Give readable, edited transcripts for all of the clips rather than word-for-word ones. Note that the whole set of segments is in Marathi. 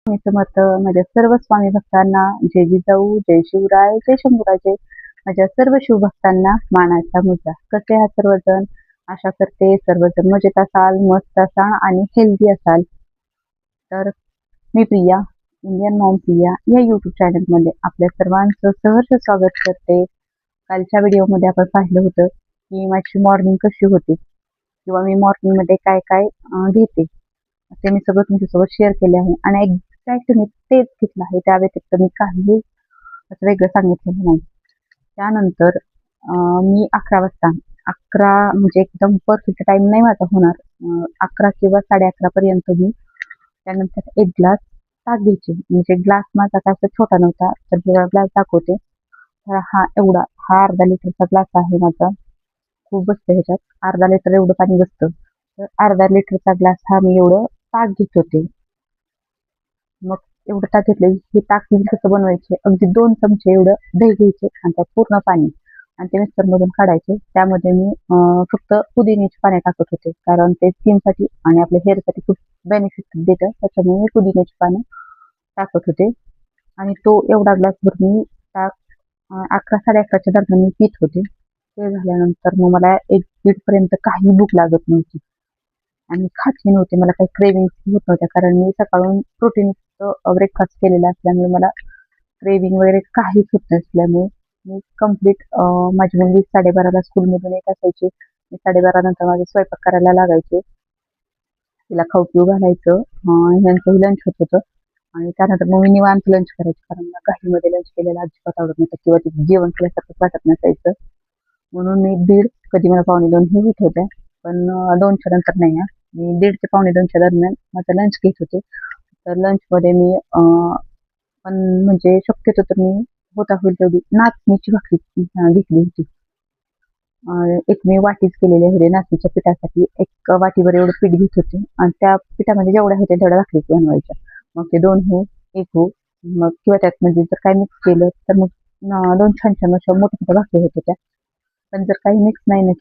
स्वामी समर्थ. माझ्या सर्व स्वामी भक्तांना जय जिजाऊ, जय शिवराय, जय शंभूराजे. माझ्या सर्व शिवभक्तांना मानाचा मुद्दा. कसे आहात सर्वजण? आशा करते सर्वजण मजेत असाल, मस्त असाल आणि हेल्दी असाल. तर मी प्रिया, इंडियन मॉम प्रिया या यूट्यूब चॅनलमध्ये आपल्या सर्वांचं सहर्ष स्वागत करते. कालच्या व्हिडिओमध्ये आपण पाहिलं होतं की माझी मॉर्निंग कशी होती किंवा मी मॉर्निंगमध्ये काय काय घेते ते मी सगळं तुमच्यासोबत शेअर केले आहे आणि एक्झॅक्ट मी तेच घेतलं आहे. त्या व्यतिरिक्त मी काहीही असं वेगळं सांगितलेलं नाही. त्यानंतर मी 11 वाजता 11 म्हणजे एकदम परफेक्ट टाइम नाही माझा होणार. 11 किंवा 11:30 पर्यंत मी त्यानंतर एक ग्लास ताक घ्यायचे. म्हणजे ग्लास माझा काय असं छोटा नव्हता, तर ग्लास दाखवते. तर हा अर्धा लिटरचा ग्लास आहे माझा. खूप बसतं ह्याच्यात, अर्धा लिटर एवढं पाणी बसतं. तर अर्धा लिटरचा ग्लास हा मी एवढं ताक घेत होते. मग एवढं ताक घेतलं. हे ताक मी कसं बनवायचे, अगदी 2 चमचे एवढं दही घ्यायचे आणि त्यात पूर्ण पाणी आणि ते मिक्सरमधून काढायचे. त्यामध्ये मी फक्त पुदिन्याची पाने टाकत होते, कारण ते स्किनसाठी आणि आपल्या हेअरसाठी खूप बेनिफिट देतं. त्याच्यामुळे मी पुदिन्याची पानं टाकत होते आणि तो एवढा ग्लासभर मी ताक 11 साडे 11च्या दरम्यान मी पित होते. ते झाल्यानंतर मग मला 1-1:30 पर्यंत काही भूक लागत नव्हती आणि खातही नव्हते. मला काही क्रेविंग्स होत नव्हत्या, कारण मी सकाळून प्रोटीनचं ब्रेकफास्ट केलेला असल्यामुळे मला क्रेविंग वगैरे काहीच होत नसल्यामुळे मी कंप्लीट माझी मुलगी 12:30ला स्कूलमधून येत असायची. मी 12:30 नंतर माझा स्वयंपाक करायला लागायचे. तिला खाऊ पिऊ घालायचं. ह्यांचंही लंच होत होतं आणि त्यानंतर मग मी निवांत लंच करायचे, कारण मला घाईमध्ये लंच केलेला अजिबात आवडत नव्हतं किंवा ते जेवण केल्यासारखं वाटत नसायचं. म्हणून मी 1:30, कधी मला 1:45 हे होत होत्या, पण 2च्या नंतर नाही. मी 1:30 ते 2:45च्या दरम्यान माझा लंच घेत होते. तर लंचमध्ये मी पण म्हणजे शक्यतो तर मी होता होईल तेवढी नाचणीची भाकरी घेतली होती. एक मी वाटीच केलेली होते नाचणीच्या पिठासाठी. एक वाटीभर एवढं पीठ घेत होते आणि त्या पिठामध्ये जेवढ्या होत्या तेवढ्या भाकरी बनवायच्या. मग ते 2 हो, 1 हो, मग किंवा त्यात म्हणजे जर काही मिक्स केलं तर मग 2 छान छान अशा मोठ्या भाकरी होत होत्या. पण जर काही मिक्स नाही ना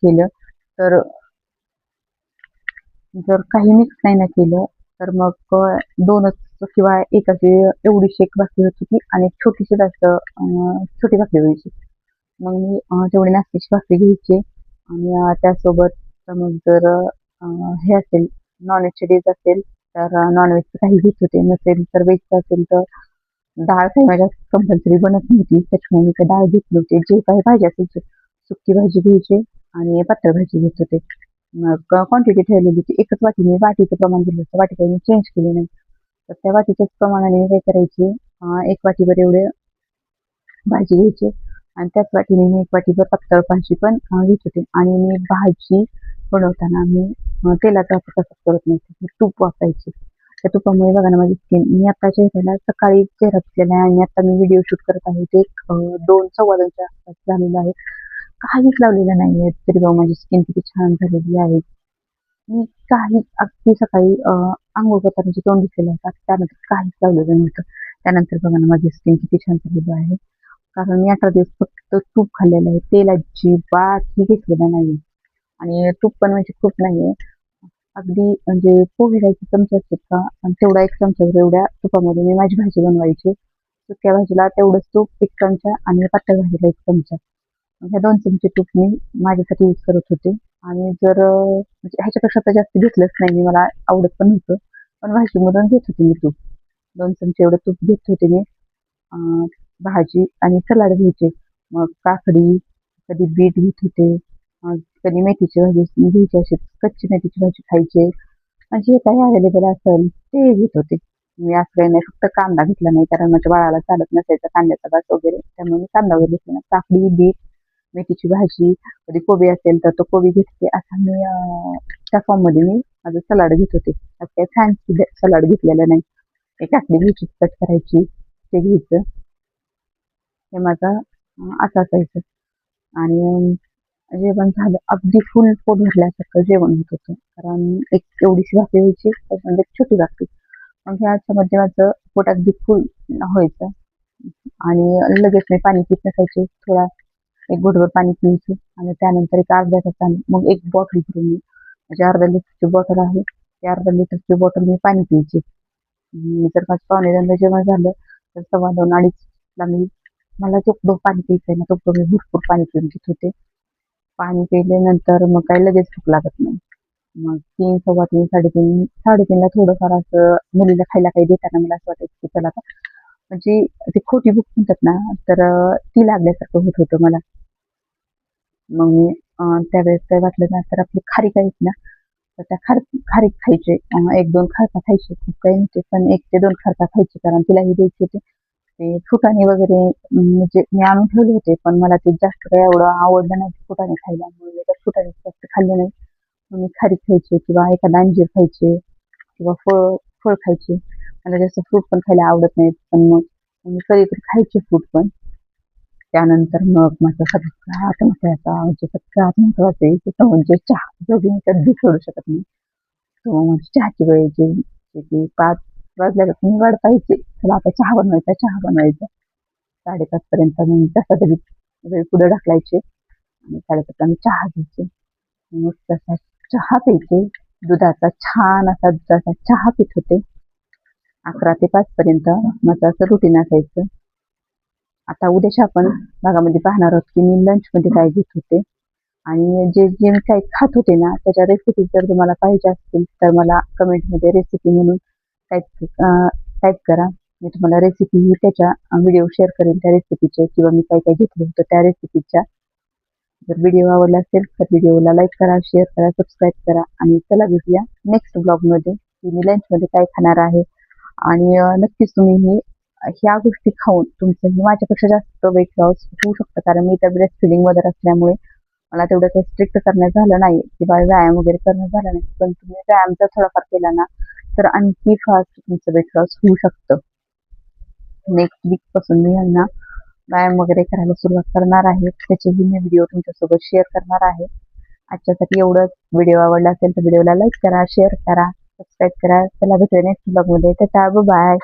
केलं तर मग 2च किंवा 1 अशी एवढीशी एक भाकरी होत होती आणि एक छोटीशी जास्त छोटी भाकरी व्हायची. मग मी तेवढी नाचणीची भाकरी घ्यायची आणि त्यासोबत मग जर हे असेल, नॉनव्हेजची डिश असेल तर नॉनव्हेजचं काही घेत होते. नसेल तर व्हेजचं असेल तर डाळ काही माझ्या कंपल्सरी बनत नव्हती, त्याच्यामुळे मी काही डाळ घेतली होती. जे काही भाजी असेल ते सुकी भाजी घ्यायची आणि पातळ भाजी घेत होते. मग क्वांटिटी ठेवलेली होती. एकच वाटी, मी वाटीचं प्रमाण दिलं होतं. वाटी काही मी चेंज केली नाही. तर त्या वाटीच्याच प्रमाणाने मी काय करायची, 1 वाटीभर एवढे भाजी घ्यायची आणि त्याच वाटीने मी 1 वाटीभर पातळ भाजी पण घेत होते. आणि मी भाजी बनवताना मी तेलाचा वापर कसाच करत नव्हते. मी तूप वापरायचे. त्या तुपामुळे बघा ना माझी स्किन, मी आता चेहऱ्याला सकाळी चेहरा धुतलेला आहे आणि आता मी व्हिडिओ शूट करत आहे ते 2 सव्वा 2च्या आसपास झालेलं आहे. काहीच लावलेलं नाहीये, तरी बघा माझी स्किन किती छान झालेली आहे. मी काही अगदी सकाळी अंघोळ करताना जे तोंड धुतलेलं आहे त्यानंतर काहीच लावलेलं नव्हतं. त्यानंतर बघा ना माझी स्किन किती छान झालेली आहे. कारण मी 18 दिवस फक्त तूप खाल्लेलं आहे. तेल अजिबातही घेतलेलं नाहीये आणि तूप पण म्हणजे खूप नाहीये. अगदी म्हणजे पोहे खायचे चमचे असतात का, आणि तेवढा 1 चमचाभर एवढ्या तुपामध्ये मी माझी भाजी बनवायची. सुक्या भाजीला तेवढंच तूप 1 चमचा आणि पातळ भाजीला 1 चमचा. ह्या 2 चमचे तूप मी माझ्यासाठी यूज करत होते. आणि जर म्हणजे ह्याच्यापेक्षा तर जास्त घेतलंच नाही मी, मला आवडत पण नव्हतं. पण भाजीमधून घेत होते मी तूप. 2 चमचे एवढं तूप घेत होते मी. अ, भाजी आणि सलाड घ्यायचे. मग काकडी, कधी बीट घेत होते, कधी मेथीची भाजी घ्यायची, अशी कच्ची मेथीची भाजी खायची. आणि जे काही अवेलेबल असेल ते घेत होते. मी असं काही नाही, फक्त कांदा घेतला नाही, कारण माझ्या बाळाला चालत नसायचा कांद्याचा वास वगैरे, त्यामुळे मी कांदा वगैरे घेतला नाही. काकडी, बीट, मेथीची भाजी, कधी कोबी असेल तर तो कोबी घेते. असा मी त्या फॉर्ममध्ये मी माझं सलाड घेत होते. असं काही फॅन्सी सलाड घेतलेलं नाही. एक काकडी घ्यायची, कट करायची, ते घ्यायचं. हे माझं असं असायचं. आणि जेवण झालं, अगदी फुल पोट भरल्यासारखं जेवण होत होतं. कारण एक एवढीशी भाकरी व्हायची, त्याच्यामध्ये एक छोटी भाकरी. मग ह्याच्यामध्ये माझं पोट अगदी फुल व्हायचं आणि लगेच मी पाणी पीत नसायचे. थोडा 1 घोटभर पाणी प्यायचे आणि त्यानंतर एक अर्ध्या तासाने मग 1 बॉटल भरून मी, म्हणजे अर्धा लिटरची बॉटल आहे, ती अर्धा लिटरची बॉटल मी पाणी प्यायचे. जर माझं पावणे 2ला जेवण झालं तर 2:15-2:30ला मला जोपर्यंत पाणी प्यायचंय ना तोपर्यंत मी भरपूर पाणी पिऊन घेत होते. पाणी पिल्यानंतर मग काही लगेच भूक लागत नाही. मग 3, 3:15, 3:30, 3:30ला थोडंफार असं मुलीला खायला काही देताना मला असं वाटायचं की चला आता म्हणजे ते खोटी भूक म्हणतात ना, तर ती लागल्यासारखं होत होतं मला. मग मी त्यावेळेस काय वाटलं ना, तर आपली खारीक आहेत ना, तर त्या खारीक खायचे. 1-2 खारका खायचे. खूप काही नव्हते, पण 1 ते 2 खारका खायचे कारण तिलाही द्यायचे होते. ते फुटाणे वगैरे म्हणजे मी आणून ठेवले होते, पण मला ते जास्त काही एवढं आवडलं नाही फुटाणे खायला. म्हणून मी त्या फुटाणे जास्त खाल्ले नाही. मग मी खारीक खायचे किंवा एखादा अंजीर खायचे किंवा फळ खायचे. मला जास्त फ्रूट पण खायला आवडत नाहीत, पण मग मी कधीतरी खायचे फ्रूट पण. त्यानंतर मग माझा सगळ्यात महत्त्वाचा म्हणजे सगळ्यात महत्त्वाचं आहे तो म्हणजे चहा, जो मी कधी सोडू शकत नाही. तो म्हणजे चहाची वेळ यायची, जसे की 5 वाजल्यापासून मी वाट पाहायची. चला आता चहा बनवायचा, चहा बनवायचा. 5:30 पर्यंत मग कसा तरी वेळ पुढे ढकलायचे आणि 5:30ला मी चहा घ्यायचे. मग तसा चहा प्यायचे. दुधाचा छान असा दुधाचा चहा पीत होते. 11 ते 5 पर्यंत माझं असं रुटीन असायचं. आता उद्याच्या आपण भागामध्ये पाहणार आहोत की मी लंचमध्ये काय घेत होते आणि जे मी काही खात होते ना, त्याच्या रेसिपी जर तुम्हाला पाहिजे असतील तर मला कमेंटमध्ये रेसिपी म्हणून टाइप करा. मी तुम्हाला रेसिपी त्याच्या व्हिडिओ शेअर करेन त्या रेसिपीचे किंवा मी काय घेतलं होतं त्या रेसिपीच्या. जर व्हिडिओ आवडला असेल तर व्हिडिओला लाईक करा, शेअर करा, सबस्क्राईब करा आणि चला भेटूया नेक्स्ट ब्लॉगमध्ये की मी लंचमध्ये काय खाणार आहे. आणि नक्कीच तुम्हीही ह्या गोष्टी खाऊन तुमचंही माझ्यापेक्षा जास्त वेट लॉस होऊ शकतं. कारण मी तर ब्रेस्ट फिडिंगमध्ये असल्यामुळे मला तेवढं काही स्ट्रिक्ट करणं झालं नाही किंवा व्यायाम वगैरे करणं झालं नाही. पण तुम्ही व्यायाम जर थोडाफार केला ना, तर आणखी फास्ट तुमचं वेट लॉस होऊ शकतं. नेक्स्ट वीकपासून मी ह्यांना व्यायाम वगैरे करायला सुरुवात करणार आहे. त्याचेही मी व्हिडिओ तुमच्यासोबत शेअर करणार आहे. आजच्यासाठी एवढंच. व्हिडिओ आवडला असेल तर व्हिडिओला लाईक करा, शेअर करा, सबस्क्राईब करा. चला भेटूया नेक्स्ट ब्लॉगमध्ये. बाय.